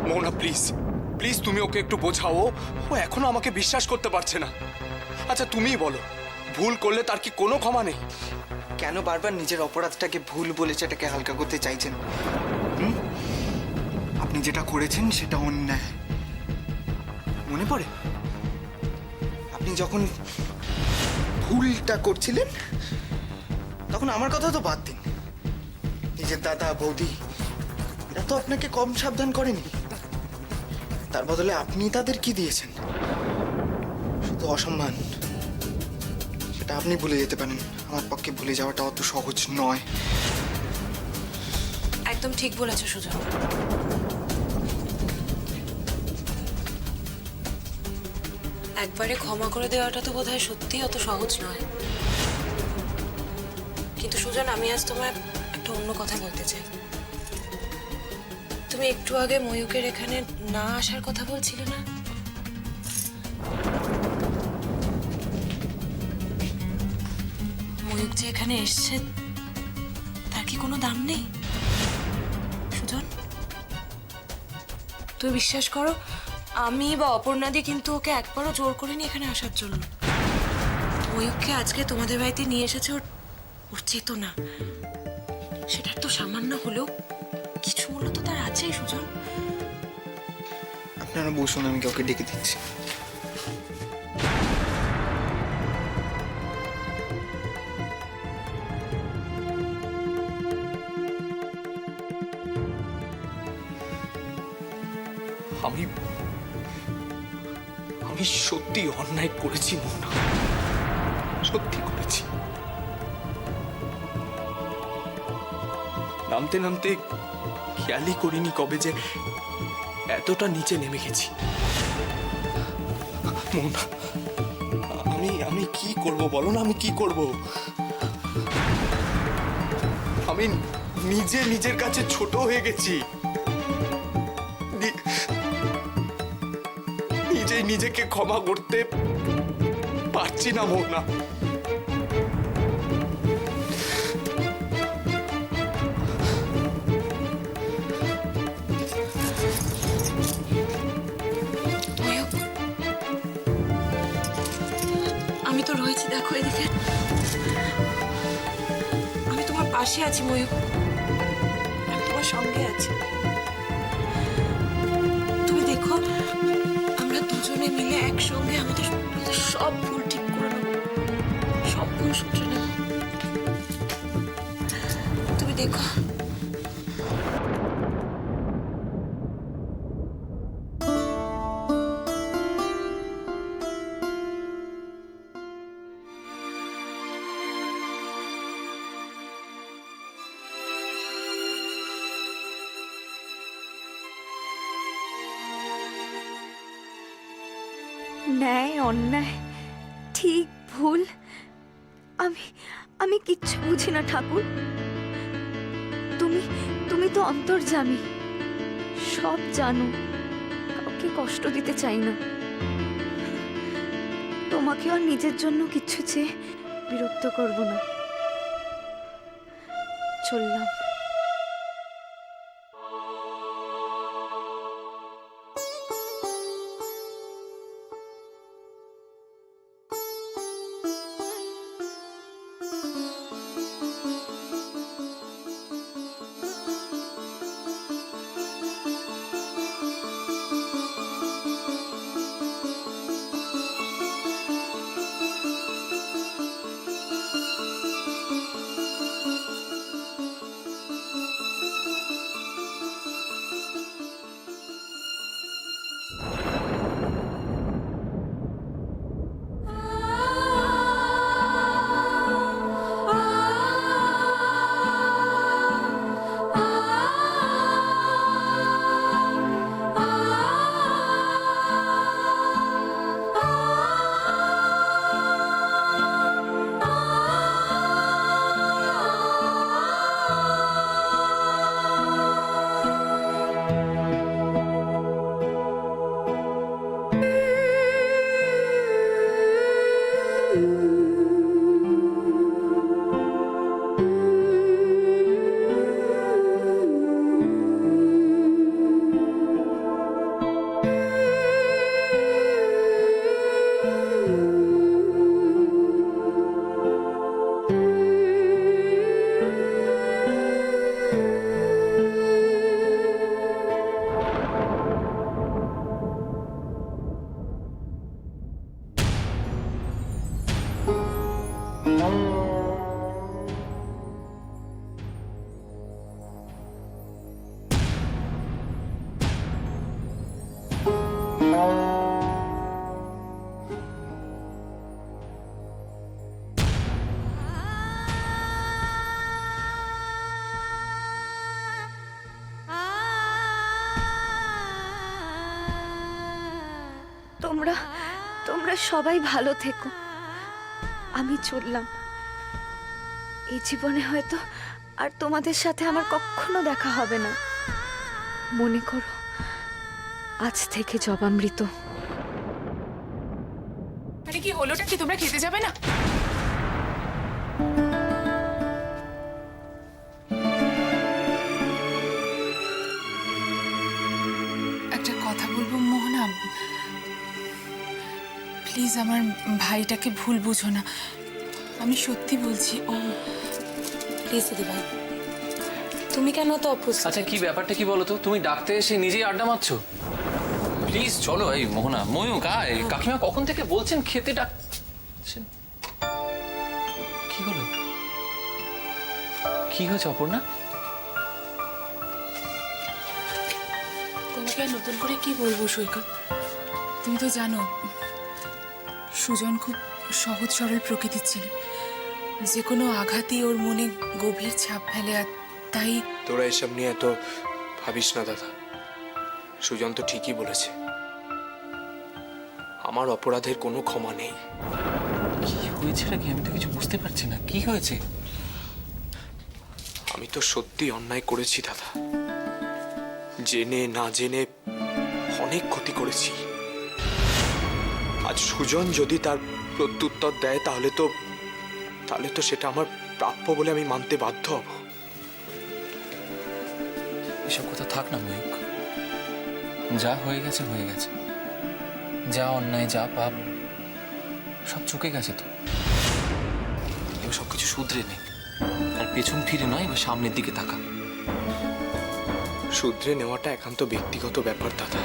Mohona please please তুমি ওকে একটু বোঝাও, ও এখনো আমাকে বিশ্বাস করতে পারছে না। আচ্ছা তুমিই বলো, ভুল করলে তার কি কোনো ক্ষমা নেই? কেন বারবার নিজের অপরাধটাকে ভুল বলে সেটাকে হালকা করতে চাইছেন? আপনি যেটা করেছেন সেটা অন্যায়। মনে পড়ে আপনি যখন ভুলটা করছিলেন তখন আমার কথা তো বাদ দিন, নিজের দাদা বৌদি এরা তো আপনাকে কম সাবধান করেনি। তার বদলে আপনি তাদের কি দিয়েছেন? শুধু অসম্মান। সেটা আপনি ভুলে যেতে পারেন, আমার পক্ষে ভুলে যাওয়াটা অত সহজ নয়। একদম ঠিক বলেছো সুজন। একবারে ক্ষমা করে দেওয়াটা তো বোধহয় সত্যিই অত সহজ নয়। কিন্তু সুজন, আমি আজ তোমায় একটা অন্য কথা বলতে চাই। তুমি একটু আগে ময়ূকের এখানে না আসার কথা বলছিলে না? ময়ূক যে এখানে এসছে তার কি কোনো দাম নেই? সুজন, তুমি বিশ্বাস করো, আমি বা অপর্ণাদি কিন্তু ওকে একবারও জোর করিনি এখানে আসার জন্য। ময়ূককে আজকে তোমাদের বাড়িতে নিয়ে এসেছে ওর চেতনা। সেটার তো সামান্য হলেও কিছু মূল্য তো তার আছেই সুজন। আপনারা বসুন, আমি কাউকে ডেকে দিচ্ছি। আমি আমি সত্যি অন্যায় করেছি মোহনা, সত্যি করেছি। নামতে নামতে খেয়ালই করিনি কবে যে এতটা নিচে নেমে গেছি। মোহনা, আমি কি করব বলো না, আমি কি করব? আমি নিজের কাছে ছোট হয়ে গেছি। নিজেকে ক্ষমা করতে পারছি না মোহনা। আমি তো রয়েছি, দেখো এদিকে। আমি তোমার পাশে আছি ময়ূক, আমি তোমার সঙ্গে আছি। তুমি দেখো, আমরা দুজনে মিলে একসঙ্গে আমাদের সব ভুল ঠিক করে নেবো, সব ভুল শুধরে নেব। তুমি দেখো। ন্যায় অন্যায়, ঠিক ভুল, আমি আমি কিচ্ছু বুঝি না ঠাকুর। তুমি তুমি তো অন্তর্যামী, সব জানো। কাউকে কষ্ট দিতে চাই না, তোমাকে আর নিজের জন্য কিচ্ছু চেয়ে বিরক্ত করব না। চললাম। তোমরা তোমরা সবাই ভালো থেকো। আমি চললাম। এই জীবনে হয়তো আর তোমাদের সাথে আমার কখনো দেখা হবে না। মনে করো, আজ থেকে জবামৃত। আরে কি হলোটা কি? তোমরা খেতে যাবে না? একটা কথা বলবো মোহনা, প্লিজ আমার ভাইটাকে ভুল বুঝো না। আমি সত্যি বলছি, ও প্লিজ দিদিভাই, তুমি কেন তো অপ্রস্তুত? আচ্ছা কি ব্যাপারটা কি বলো তো? তুমি ডাকতে এসে নিজেই আড্ডা মারছো? প্লিজ চলো। এই মোহনা, ময়ূক আয়। কাকিমা কখন থেকে বলছেন খেতে ডাকছেন। কি হলো? কি হয়েছে অপর্ণা? তোমাকে আর নতুন করে কি বলবো সৈকত? তুমি তো জানো সুজন খুব সহজ সরল প্রকৃতির ছেলে। যে কোনো আঘাতই ওর মনে গভীর ছাপ ফেলে, আর তাই তোরা এসব নিয়ে এত ভাবিস না দাদা। সুজন তো ঠিকই বলেছে, আমার অপরাধের কোনো ক্ষমা নেই। কি হয়েছে নাকি? আমি তো কিছু বুঝতে পারছি না। কি হয়েছে? আমি তো সত্যি অন্যায় করেছি দাদা, জেনে না জেনে অনেক ক্ষতি করেছি। আজ সুজন যদি তার প্রত্যুত্তর দেয় তাহলে তো সেটা আমার প্রাপ্য বলে আমি মানতে বাধ্য হব। এসব কথা থাক না ময়ূক। যা হয়ে গেছে হয়ে গেছে। যা অন্যায়, যা পাপ, সব চুকে গেছে তো। এবার সবকিছু শুধরে নে, আর পেছন ফিরে নয়, এবার সামনের দিকে তাকা। শুধরে নেওয়াটা একান্ত ব্যক্তিগত ব্যাপার দাদা।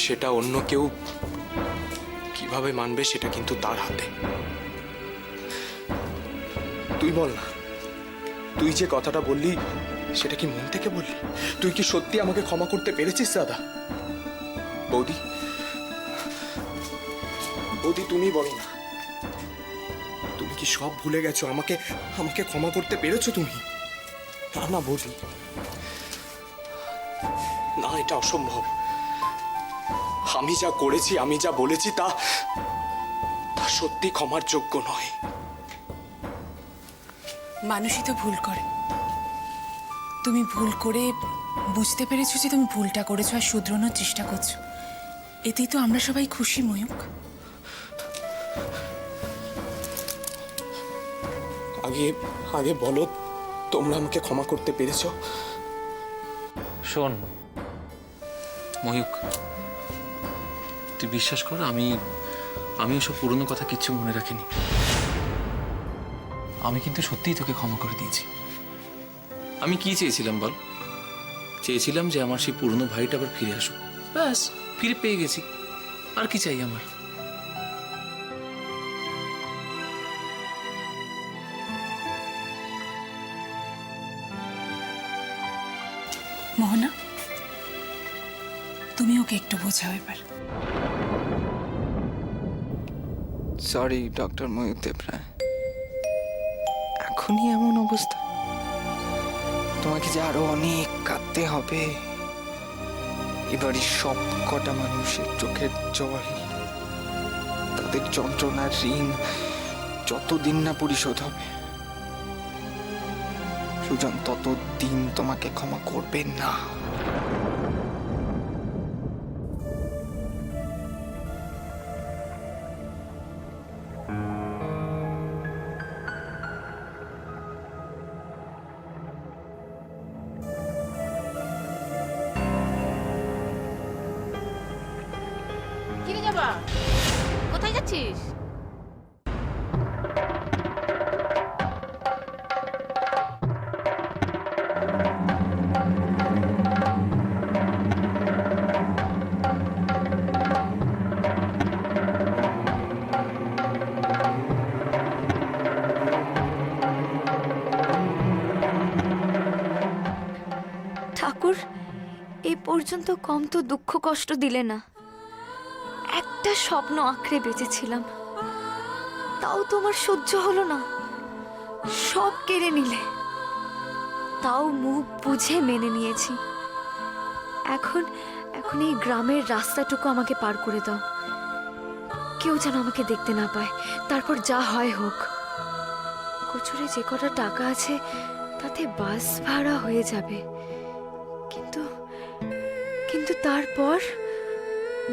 সেটা অন্য কেউ কিভাবে মানবে সেটা কিন্তু তার হাতে। তুই বল না, তুই যে কথাটা বললি সেটা কি মন থেকে বললি? তুই কি সত্যি আমাকে ক্ষমা করতে পেরেছিস দাদা? বৌদি, বৌদি তুমি বলো না, তুমি কি সব ভুলে গেছো? আমাকে আমাকে ক্ষমা করতে পেরেছো তুমি? না না বৌদি, না, এটা অসম্ভব। আমি যা করেছি, আমি যা বলেছি তা সত্যি ক্ষমার যোগ্য নয়। মানুষই তো ভুল করে। তুমি ভুল করে বুঝতে পেরেছো যে তুমি ভুলটা করেছো আর শুধরানোর চেষ্টা করছো, এতেই তো আমরা সবাই খুশি ময়ূক। আগে আগে বলো, তোমরা আমাকে ক্ষমা করতে পেরেছো? শোন ময়ূক, তুই বিশ্বাস কর, আমি ওসব পুরনো কথা কিচ্ছু মনে রাখিনি। আমি কিন্তু সত্যিই তোকে ক্ষমা করে দিয়েছি। আমি কি চেয়েছিলাম বল? চেয়েছিলাম যে আমার সেই পুরনো ভাইটা আবার ফিরে আসুক। ব্যাস, ফিরে পেয়ে গেছি। আর কি চাই আমার? মোহনা, তুমি ওকে একটু বোঝাও এবার। সরি ডক্টর ময়ূক দেবরায়, এখনই এমন অবস্থা? তোমাকে যে আরো অনেক কাঁদতে হবে। এবারে সব কটা মানুষের চোখের জল, তাদের যন্ত্রণার ঋণ যতদিন না পরিশোধ হবে, সুজন ততদিন তোমাকে ক্ষমা করবে না। কিরে যাবা? কোথায় যাচ্ছিস? ঠাকুর, এই পর্যন্ত কম তো দুঃখ কষ্ট দিলে না। একটা স্বপ্ন আঁকড়ে বেঁচেছিলাম, তাও তোমার সহ্য হলো না। সব কেড়ে নিলে, তাও মুখ বুঝে মেনে নিয়েছি। এখন এখন এই গ্রামের রাস্তাটুকু আমাকে পার করে দাও। কেউ যেন আমাকে দেখতে না পায়, তারপর যা হয় হোক। কোচরে যে কটা টাকা আছে তাতে বাস ভাড়া হয়ে যাবে, কিন্তু কিন্তু তারপর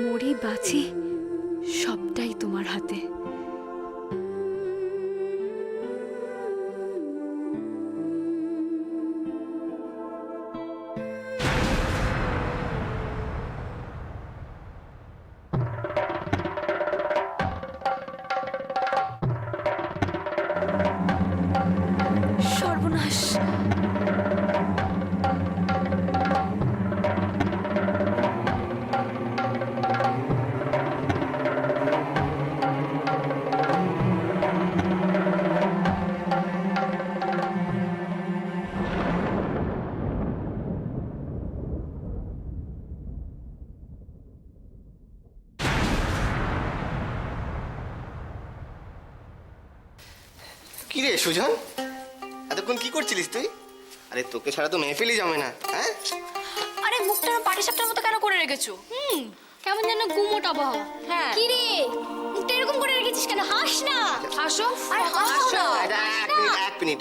মরি বাঁচি সবটাই তোমার হাতে। সর্বনাশ! কি রে সুজন, এতক্ষণ কি করছিলিস তুই? আরে তোকে ছাড়া তো মেহফিলই জমে না। হ্যাঁ, আরে মুখটা পাটিসাপটার মতো কেন করে রেখেছো? কেমন যেন গুমোট আবহাওয়া। হ্যাঁ। কি রে, মুখটা এরকম করে রেখেছিস কেন? হাস না। হাসো, আরে হাসো না। এক মিনিট।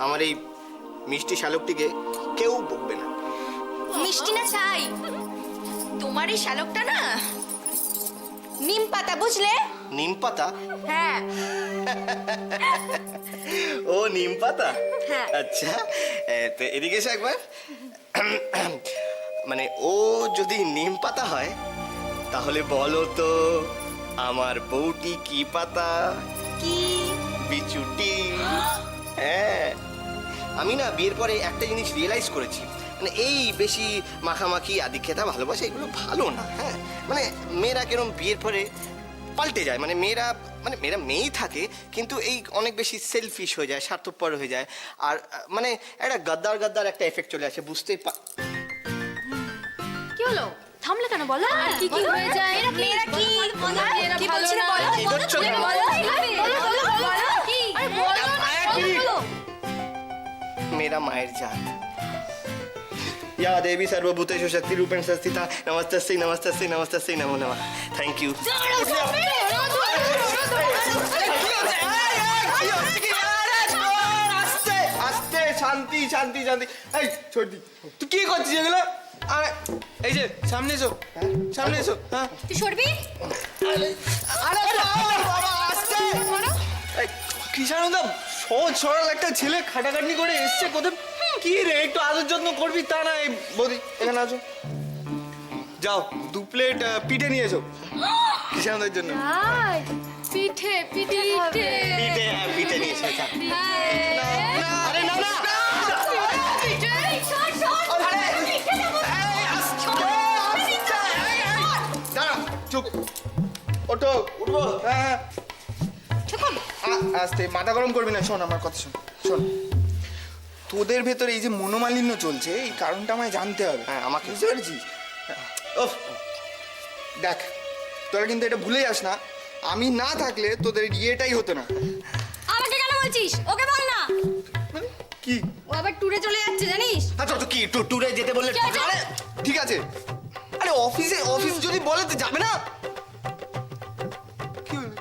আমার এই মিষ্টি শালকটিকে কেউ বকবে না। মিষ্টি না চাই, তোমার এই শালকটা না নিম পাতা, বুঝলে? নিম পাতা? হ্যাঁ। ও নিম পাতা? হ্যাঁ। আচ্ছা, তো এদিকে এসে একবার। মানে ও যদি নিম পাতা হয় তাহলে বলো তো আমার বউটি কি পাতা? কি? বিচুটি। হ্যাঁ, আমি না বিয়ের পরে একটা জিনিস রিয়েলাইজ করেছি, মানে এই বেশি মাখামাখি আদি খেতা ভালোবাসা এগুলো ভালো না। হ্যাঁ, মানে মেয়েরা কেরম বিয়ের পরে পাল্টে যায়, মানে মেয়েরা মেয়েই থাকে কিন্তু এই অনেক বেশি সেলফিশ হয়ে যায়, স্বার্থপর হয়ে যায়, আর মানে একটা গাদ্দার একটা এফেক্ট চলে আসে, বুঝতেই কি হলো? থামলে কেন বলো? আর কি কি হয়ে যায়? মেয়েরা কি কি বলছিলে বলো? কি করছো? मेरा मायर जात या देवी सर्वभूतेषु शक्ति रूपेण संस्थिता नमस्तस्यै नमस्तस्यै नमस्तस्यै नमो नमः। Thank you. আস্তে শান্তি শান্তি শান্তি। এই ছোটি, তুই কি করছিস এগুলো? আরে এই যে সামনে এসো, সামনে এসো। হ্যাঁ, তুই সরবি? আরে বাবা আস্তে। এই কৃষ্ণানন্দা সহজ সরল একটা ছেলে খাটাখাটনি করে এসছে কোথায়? কি রে, একটু আদর যত্ন করবি তা না? এই বৌদি এখানে আসো, যাও 2 প্লেট পিঠে নিয়ে এসো কৃষ্ণানন্দের জন্য। পিঠে পিঠে পিঠে নিয়ে এসো। আরে না না, দাঁড়া, চুপ, ওঠো, উঠবো। হ্যাঁ, আস্তে, মাথা গরম করবি না। শোন আমার কথা, শোন। তোদের ভেতরে এই যে মনোমালিন্য চলছে, এই কারণটা আমায় জানতে হবে। হ্যাঁ, আমাকে বুঝতে পেরেছিস? দেখ, তোরা কিন্তু এটা ভুলে যাস না, আমি না থাকলে তোদের বিয়েটাই হতো না। আমাকে কেন বলছিস? ওকে বল না। কি? ও আবার ট্যুরে চলে যাচ্ছে জানিস? আচ্ছা, তো কি ট্যুরে যেতে বললে? কি হয়েছে? আরে ঠিক আছে, আরে অফিস যদি বলে তো যাবে না? কি হলো?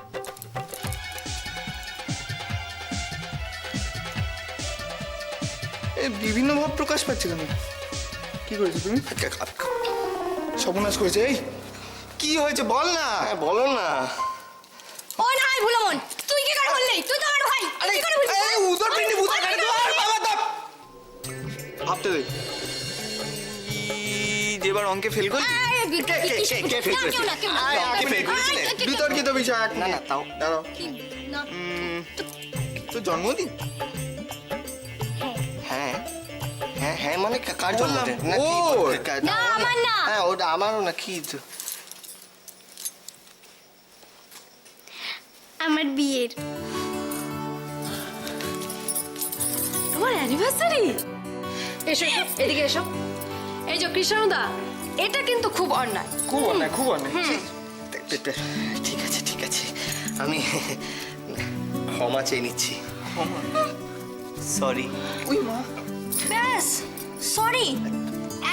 বিভিন্ন ভাব প্রকাশ পাচ্ছে কেন? কি করেছো তুমি? সর্বনাশ করেছে। এই কি হয়েছে বল না। বলো না। ও না, ভুলো মন, তুই কি করে বললি? তুই তো আমার ভাই। আরে কি করে বললি? এই উদর পিন্ডি বুঝা কাটে তো। আর বাবা তো ভাবতে দে। যেবার অঙ্কে ফেল করলি? কে ফেল করেছে? অঙ্কে ফেল করেছিলে? বিতর্কিত বিষয়। না না, তাও দাঁড়াও। না। তো জন্মদিন? হ্যাঁ হ্যাঁ হ্যাঁ, মানে কার জন্মদিন? না, আমার না। হ্যাঁ, ওটা আমারও না। কি তো? আমার বিয়ের। তোমার অ্যানিভার্সারি? এসো এদিকে এসো। এই যে কৃষ্ণদা, এটা কিন্তু খুব অন্যায়। খুব অন্যায়, খুব অন্যায়। ঠিক আছে ঠিক আছে, আমি ক্ষমা চেয়ে নিচ্ছি। সরি। ওই মা, ব্যাস, সরি।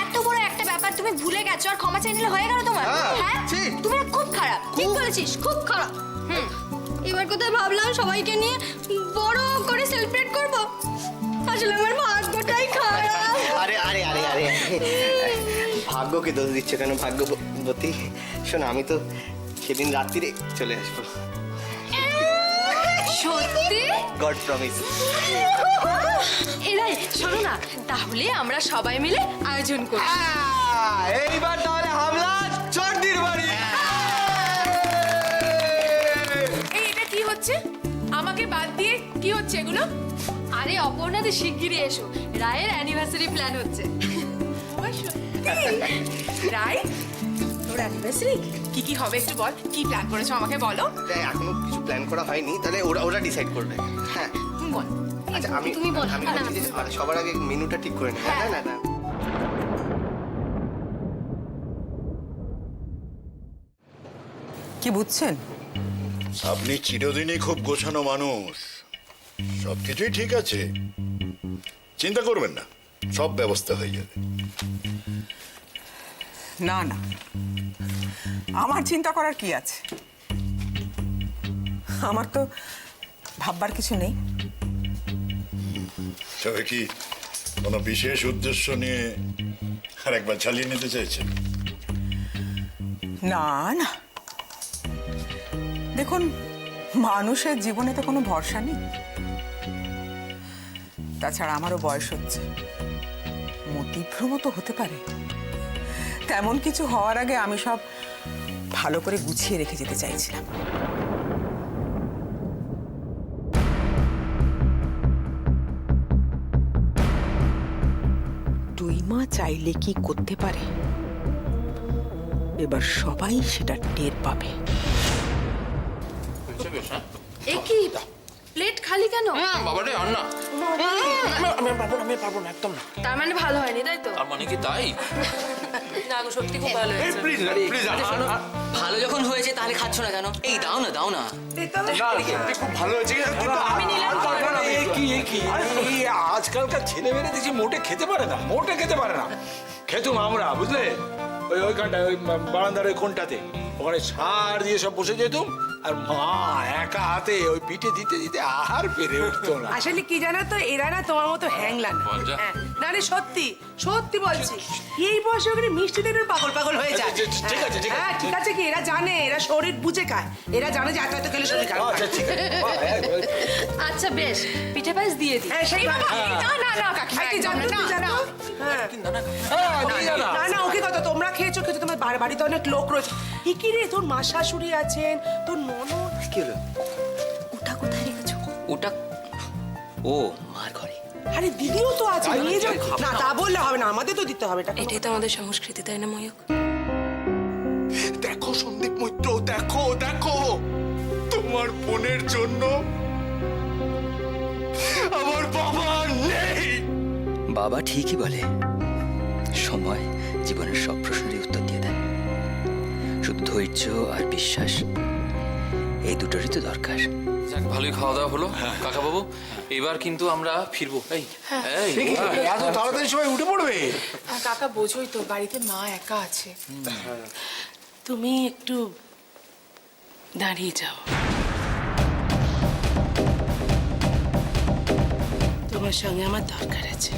এত বড় একটা ব্যাপার একবার তুমি ভুলে গেছো আর ক্ষমা চাই নিলে হয়ে গেল তোমার? হ্যাঁ ঠিক। তুমি না খুব খারাপ। ঠিক বলেছিস, খুব খারাপ। এবার কোথায় ভাবলাম সবাইকে নিয়ে বড় করে সেলিব্রেট করব, আসলে আমার ভাগ্যটাই খারাপ। আরে আরে আরে আরে ভাগ্যকে দোষ দিচ্ছ কেন? ভাগ্যবতী শোনো, আমি তো সেদিন রাত্রিরে চলে আসবো। সত্যি? God promise. এরাই শোনো না, তাহলে আমরা সবাই মিলে আয়োজন করি। এইবার তাহলে হামলা চর্দির বাড়ি। এই এটা কি হচ্ছে? আমাকে বাদ দিয়ে কি হচ্ছে এগুলো? আরে অপর্ণাদি শিগগিরই এসো, রায়ের অ্যানিভার্সারি প্ল্যান হচ্ছে। ও সত্যি? রাই, তোর অ্যানিভার্সারি কি কি হবে একটু বল, কি প্ল্যান করেছো আমাকে বলো। তাই এখনো কিছু প্ল্যান করা হয়নি, তাহলে ওরা ডিসাইড করবে। হ্যাঁ তুমি বল। আচ্ছা, আমি তুমি বল। আমি না, না, ভাবছি যে সবার আগে মেনুটা ঠিক করে নিই। না না না কি বুঝছেন? আপনি চিরদিনই খুব গোছানো মানুষ, সবকিছুই ঠিক আছে, চিন্তা করবেন না, সব ব্যবস্থা হয়ে যাবে। না না, আমার চিন্তা করার কি আছে? আমার তো ভাববার কিছু নেই। তবে কি কোনো বিশেষ উদ্দেশ্য নিয়ে আর একবার চালিয়ে নিতে চাইছেন? না না, দেখুন, মানুষের জীবনে তো কোনো ভরসা নেই। তাছাড়া আমারও বয়স হচ্ছে, মতিভ্রম তো হতে পারে। তেমন কিছু হওয়ার আগে আমি সব ভালো করে গুছিয়ে রেখে যেতে চাইছিলাম। দুই মা চাইলে কি করতে পারে, এবার সবাই সেটা টের পাবে। এ কি প্লেট খালি কেন? বাবারে আর না, আমি পারবো না একদম না। তার মানে ভালো হয়নি, তাই তো? তার মানে কি তাই? না গো, সত্যি খুব ভালো হয়েছে। ভালো যখন হয়েছে তাহলে খাচ্ছ না কেন? এই দাও না, দাও না। ভালো হয়েছে আমি নিলাম। আজকালকার ছেলে মেয়ে দেখছি মোটে খেতে পারে না, মোটে খেতে পারে না। খেতুম আমরা, বুঝলে, ওইখানটায় ওই বারান্দার ওই কোনটাতে, ওখানে সার দিয়ে সব বসে যেতুম, আর মা একা হাতে ওই পিঠে দিতে দিতে আর পেরে উঠতো না। আসলে কি জানো তো, এরা না তোমার মতো হ্যাংলা না। মজা। হ্যাঁ, না রে সত্যি সত্যি বলছি, এই বয়সে ওখানে মিষ্টি দেখে পাগল পাগল হয়ে যায়। ঠিক আছে, ঠিক আছে। হ্যাঁ ঠিক আছে, কি এরা জানে, এরা শরীর বুঝে খায়, এরা জানে যে এত এত খেলে শরীর খারাপ হয়। আচ্ছা ঠিক আছে। আচ্ছা বেশ, পিঠে পায়েস দিয়ে দিই। হ্যাঁ সেই বাবা, না না না কাকিমা, তুই জানো, তুই জানো। হ্যাঁ না না, ওকে কথা, তোমরা খেয়েছো খেতে, তোমার বাড়িতে অনেক লোক রয়েছে। কি কি রে, তোর মা শাশুড়ি আছেন, তোর ননদ। কি হলো? ওটা কোথায় রেখেছো? ওটা ও মার ঘরে। আরে দিদিও তো আছে, নিয়ে যাও না। তা বললে হবে না, আমাদের তো দিতে হবে। এটাই তো আমাদের সংস্কৃতি, তাই না ময়ূক? দেখো সন্দীপ মৈত্র, দেখো দেখো, তোমার বোনের জন্য আমার বাবা নেই। বাবা ঠিকই বলে, সময় জীবনের সব প্রশ্নেরই উত্তর দিয়ে দেয়। শুধু ধৈর্য আর বিশ্বাস, এই দুটোরই তো দরকার। যাক, ভালোই খাওয়া দাওয়া হলো কাকা বাবু, এবার কিন্তু আমরা ফিরবো। এই এই এত তাড়াতাড়ি সবাই উঠে পড়বে? কাকা বোঝোই তো, বাড়িতে মা একা আছে। তুমি একটু দাঁড়িয়ে যাও, তোমার সঙ্গে আমার দরকার আছে।